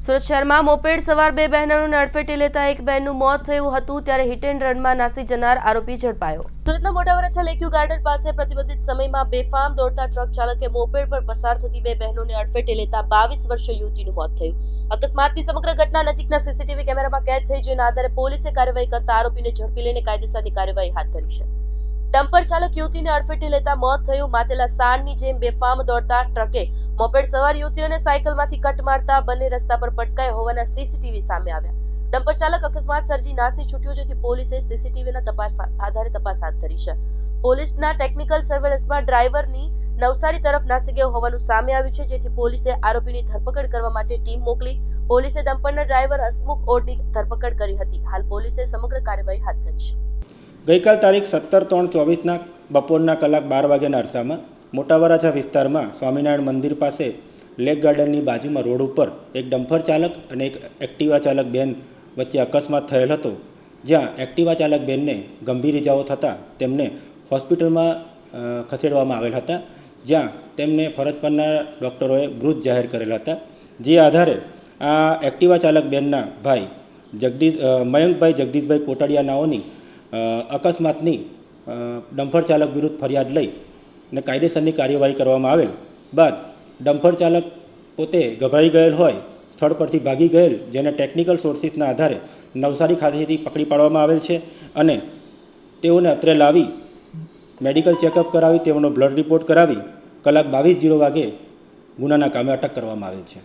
સુરત શહેરમાં મોપેડ સવાર બે બહેનોને અડફેટે લેતા એક બહેનનું મોત થયું હતું ત્યારે હિટ એન્ડ રનમાં નાસી જનાર આરોપી ઝડપાયો। સુરતના મોટા વરાછા લેકવ્યુ ગાર્ડન પાસે પ્રતિબંધિત સમયમાં બેફામ દોડતા ટ્રક ચાલકે મોપેડ પર પસાર થતી બે બહેનોને અડફેટે લેતા 22 વર્ષીય યુવતીનું મોત થયું। અકસ્માતની સમગ્ર ઘટના નજીકના સીસીટીવી કેમેરામાં કેદ થઈ, જેના આધારે પોલીસે કાર્યવાહી કરતા આરોપીને ઝડપી લઈને કાયદેસરની કાર્યવાહી હાથ ધરી છે। ડમ્પર ચાલક યુવતીને અડફેટે લેતા મોત થયું। માતેલા સાણની જેમ બેફામ દોડતા ટ્રકે મોપેડ સવાર યુવતીઓને સાયકલમાંથી કટ મારતા બંને રસ્તા પર પટકાયા હોવાના સીસીટીવી સામે આવ્યા। ડમ્પર ચાલક અકસ્માત સર્જી નાસી છૂટ્યો, જેથી પોલીસે સીસીટીવીના આધારે તપાસ હાથ ધરી છે। પોલીસના ટેકનિકલ સર્વેલન્સમાં ડ્રાઈવરની નવસારી તરફ નાસી ગયો હોવાનું સામે આવ્યું છે, જેથી પોલીસે આરોપીની ધરપકડ કરવા માટે ટીમ મોકલી। પોલીસે ડમ્પરના ડ્રાઈવર હસમુખ ઓડની ધરપકડ કરી હતી। હાલ પોલીસે સમગ્ર કાર્યવાહી હાથ ધરી છે। ગઈકાલ તારીખ 17/3/24 બપોરના કલાક 12 વાગ્યાના અરસામાં મોટા વરાછા વિસ્તારમાં સ્વામિનારાયણ મંદિર પાસે લેક ગાર્ડનની બાજુમાં રોડ ઉપર એક ડમ્પર ચાલક અને એક એક્ટિવા ચાલક બેન વચ્ચે અકસ્માત થયેલ હતો, જ્યાં એક્ટિવા ચાલક બેનને ગંભીર ઇજાઓ થતાં તેમને હોસ્પિટલમાં ખસેડવામાં આવેલ હતા, જ્યાં તેમને ફરજ પરના ડૉક્ટરોએ મૃત જાહેર કરેલ હતા। જે આધારે આ એક્ટિવા ચાલક બેનના ભાઈ મયંકભાઈ જગદીશભાઈ કોટડિયા નાઓની અકસ્માતની ડમ્પર ચાલક વિરુદ્ધ ફરિયાદ લઈ અને કાયદેસરની કાર્યવાહી કરવામાં આવેલ બાદ ડમ્પર ચાલક પોતે ગભરાઈ ગયેલ હોય સ્થળ પરથી ભાગી ગયેલ, જેને ટેકનિકલ સોર્સિસના આધારે નવસારી ખાતેથી પકડી પાડવામાં આવેલ છે અને તેઓને અત્રે લાવી મેડિકલ ચેકઅપ કરાવી તેઓનો બ્લડ રિપોર્ટ કરાવી કલાક 22:00 વાગે ગુનાના કામે અટક કરવામાં આવેલ છે।